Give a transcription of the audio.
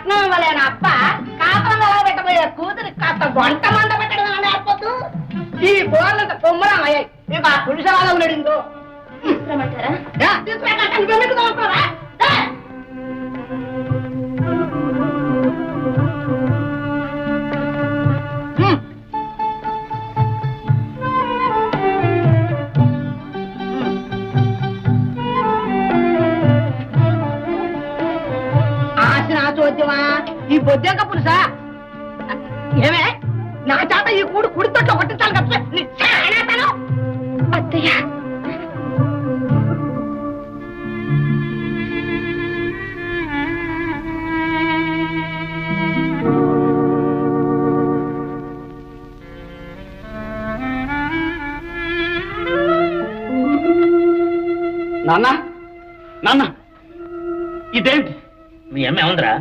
కట్నం ఇవ్వలేని అప్ప కాపురం ఎలా పెట్టబోయే కూతురు కాస్త వంట మంట పెట్టడం నేర్పొద్దు. ఈ బోర్లంత కొమ్మరం అయ్యాయి. నీకు ఆ పురుషరాలు ఉన్నాడు తీసుకురమ్మంటారా? తీసుకురా. చూద్దామా ఈ బొద్దేక పురుషా ఏమే నా చేత ఈ కూడు కుడితోట్లో కొట్టించాలి కదా అత్తయ్య నాన్న నాన్న ఇదేంటి మీ అమ్మ ఏముందిరా?